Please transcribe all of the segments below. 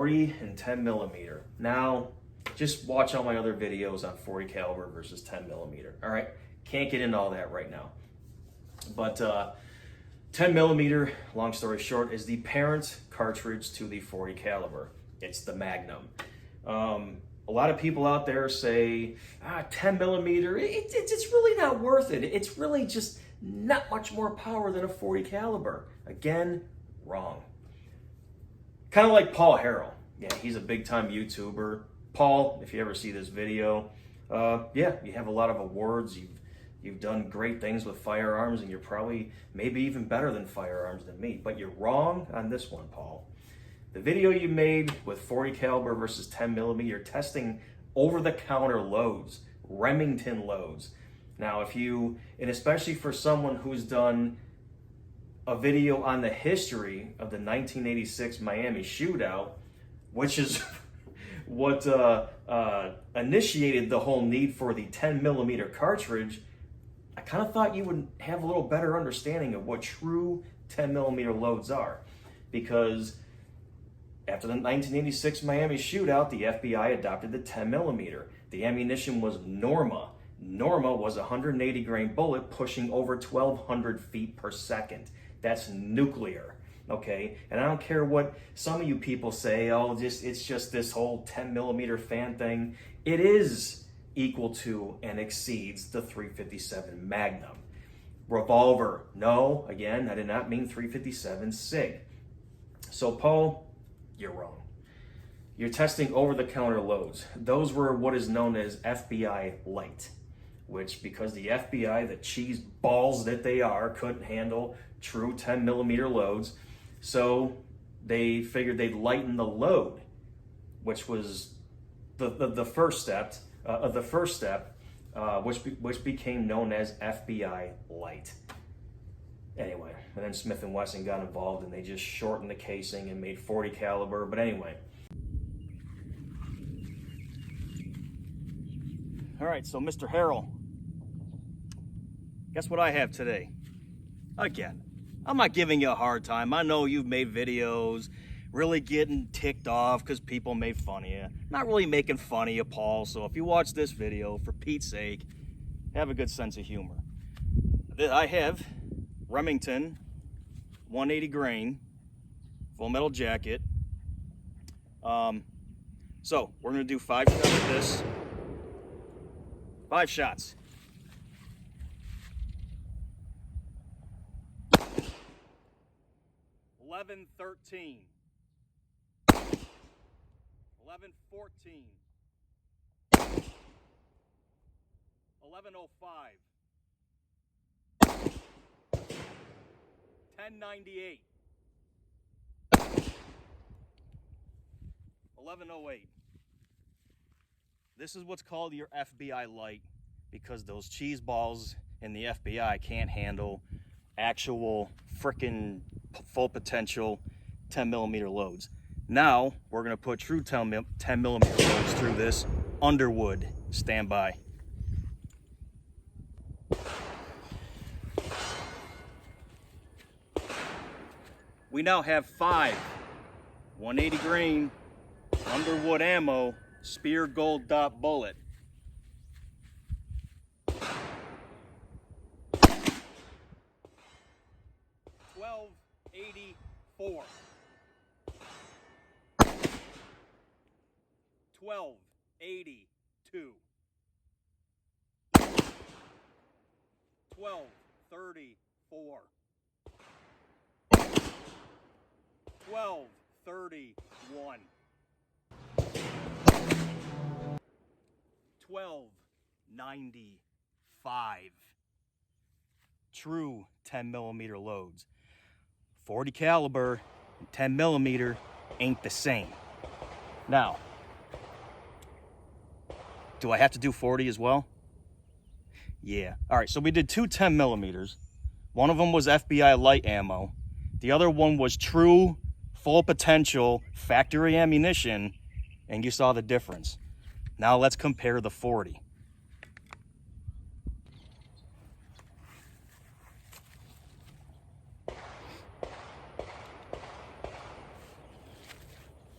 40 and 10 millimeter. Now, just watch all my other videos on 40 caliber versus 10 millimeter. All right, can't get into all that right now. But 10 millimeter, long story short, is the parent cartridge to the 40 caliber. It's the Magnum. A lot of people out there say, 10 millimeter, it's really not worth it. It's really just not much more power than a 40 caliber. Again, wrong. Kind of like Paul Harrell. Yeah, he's a big time YouTuber. Paul, if you ever see this video, yeah, you have a lot of awards. You've done great things with firearms, and you're probably maybe even better than firearms than me. But you're wrong on this one, Paul. The video you made with 40 caliber versus 10 millimeter, you're testing over-the-counter loads, Remington loads. Now, and especially for someone who's done a video on the history of the 1986 Miami shootout, which is what initiated the whole need for the 10 millimeter cartridge, I kind of thought you would have a little better understanding of what true 10 millimeter loads are. Because after the 1986 Miami shootout, the FBI adopted the 10 millimeter. The ammunition was Norma. Norma was a 180 grain bullet pushing over 1,200 feet per second. That's nuclear, okay? And I don't care what some of you people say, it's just this whole 10 millimeter fan thing. It is equal to and exceeds the 357 Magnum. Revolver, no, again, I did not mean 357 SIG. So Paul, you're wrong. You're testing over-the-counter loads. Those were what is known as FBI light, which, because the FBI, the cheese balls that they are, couldn't handle true 10 millimeter loads, so they figured they'd lighten the load, which was the first step, which became known as FBI light. Anyway, and then Smith & Wesson got involved, and they just shortened the casing and made 40 caliber. But anyway. All right, so Mr. Harrell, guess what I have today? Again, I'm not giving you a hard time. I know you've made videos really getting ticked off because people made fun of you. I'm not really making fun of you, Paul, so if you watch this video, for Pete's sake, have a good sense of humor. I have Remington 180 grain full metal jacket. So we're gonna do 5 shots of this. 5 shots. 11-13. 11-14. 11-05. 10-98. 11-08. This is what's called your FBI light, because those cheese balls in the FBI can't handle actual frickin' full potential 10 millimeter loads. Now we're gonna put true 10 millimeter loads through this Underwood. Stand by. We now have 5 180 grain Underwood ammo Spear Gold Dot bullet. $12.84. 12.82. 12.34. 12.31. 12.95. True 10 millimeter loads. 40 caliber and 10 millimeter ain't the same. Now, do I have to do 40 as well? Yeah. All right, so we did 2 10 millimeters. One of them was FBI light ammo. The other one was true full potential factory ammunition, and you saw the difference. Now let's compare the 40.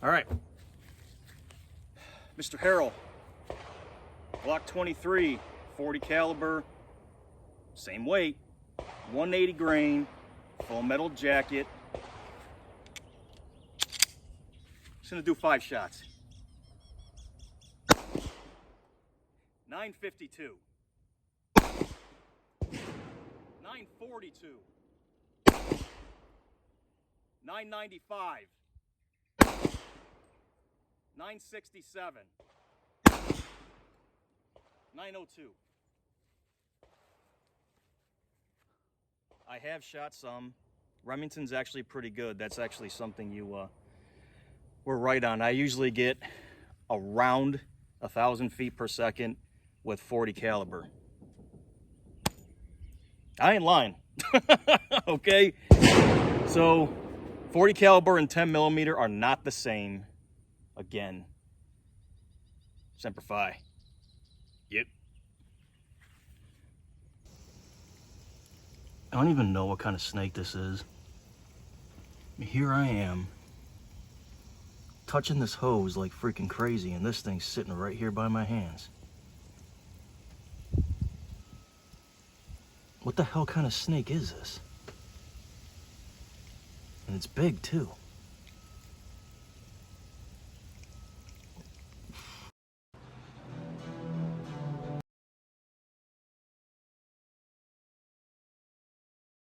All right, Mr. Harrell, Glock 23, 40 caliber, same weight, 180 grain, full metal jacket. Just gonna do 5 shots. 952. 942. 995. 967. 902. I have shot some. Remington's actually pretty good. That's actually something you were right on. I usually get around 1,000 feet per second with 40 caliber. I ain't lying. Okay? So 40 caliber and 10 millimeter are not the same. Again, Semper Fi. Yep. I don't even know what kind of snake this is. Here I am, touching this hose like freaking crazy, and this thing's sitting right here by my hands. What the hell kind of snake is this? And it's big too.